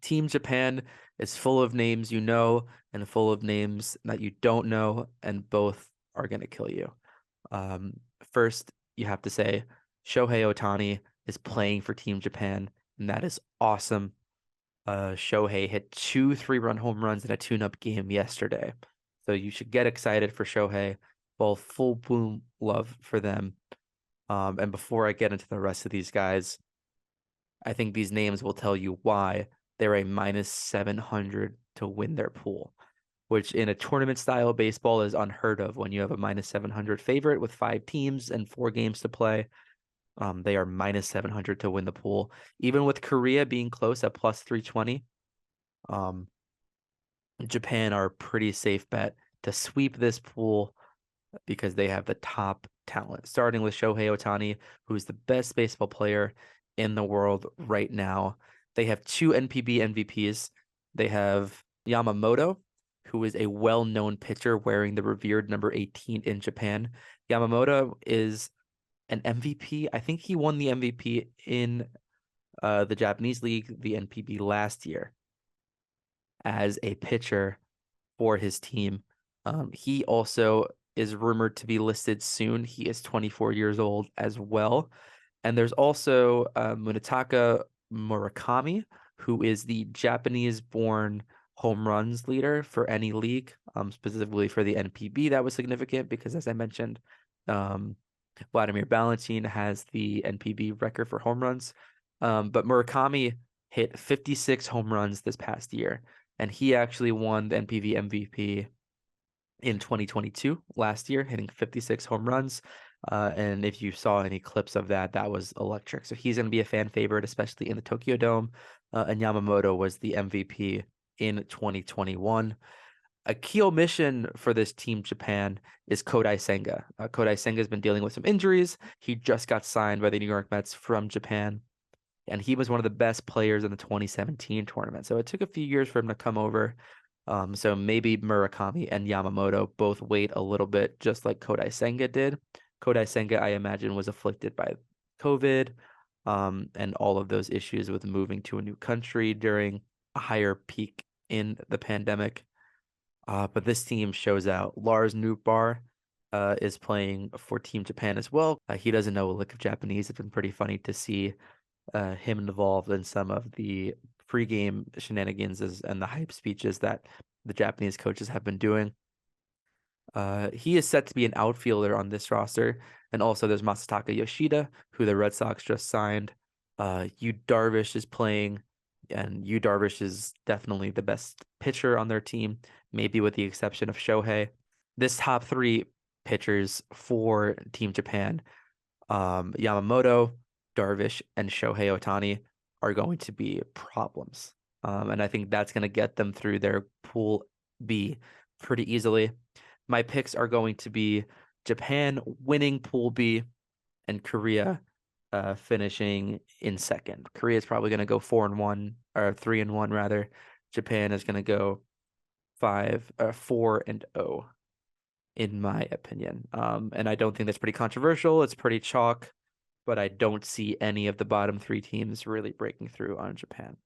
Team Japan is full of names you know and full of names that you don't know, and both are going to kill you. First, you have to say Shohei Ohtani is playing for Team Japan, and that is awesome. Shohei hit two 3-run home runs in a tune-up game yesterday. So you should get excited for Shohei. Well, full boom love for them. And before I get into the rest of these guys, I think these names will tell you why they're a minus 700 to win their pool, which in a tournament style baseball is unheard of when you have a minus 700 favorite with 5 teams and 4 games to play. They are minus 700 to win the pool. Even with Korea being close at plus 320, Japan are a pretty safe bet to sweep this pool because they have the top talent, starting with Shohei Ohtani, who's the best baseball player in the world right now. They have 2 NPB MVPs. They have Yamamoto, who is a well-known pitcher wearing the revered number 18 in Japan. Yamamoto is an MVP. I think he won the MVP in the Japanese league, the NPB, last year as a pitcher for his team. He also is rumored to be listed soon. He is 24 years old as well. And there's also Munetaka Murakami, who is the Japanese-born home runs leader for any league, specifically for the NPB. That was significant because, as I mentioned, Vladimir Valentin has the NPB record for home runs. But Murakami hit 56 home runs this past year, and he actually won the NPB MVP in 2022, last year, hitting 56 home runs. And if you saw any clips of that, that was electric. So he's going to be a fan favorite, especially in the Tokyo Dome. And Yamamoto was the MVP in 2021. A key omission for this Team Japan is Kodai Senga. Kodai Senga has been dealing with some injuries. He just got signed by the New York Mets from Japan, and he was one of the best players in the 2017 tournament. So it took a few years for him to come over. So maybe Murakami and Yamamoto both wait a little bit, just like Kodai Senga did. Kodai Senga, I imagine, was afflicted by COVID, and all of those issues with moving to a new country during a higher peak in the pandemic. But this team shows out. Lars Nootbaar is playing for Team Japan as well. He doesn't know a lick of Japanese. It's been pretty funny to see him involved in some of the pregame shenanigans and the hype speeches that the Japanese coaches have been doing. He is set to be an outfielder on this roster. And also there's Masataka Yoshida, who the Red Sox just signed. Yu Darvish is playing, and Yu Darvish is definitely the best pitcher on their team, maybe with the exception of Shohei. This top 3 pitchers for Team Japan, Yamamoto, Darvish, and Shohei Ohtani, are going to be problems. And I think that's going to get them through their Pool B pretty easily. My picks are going to be Japan winning Pool B and Korea finishing in second. Korea is probably going to go 4-1 or 3-1 rather. Japan is going to go 4-0 in my opinion. And I don't think that's pretty controversial. It's pretty chalk, but I don't see any of the bottom 3 teams really breaking through on Japan.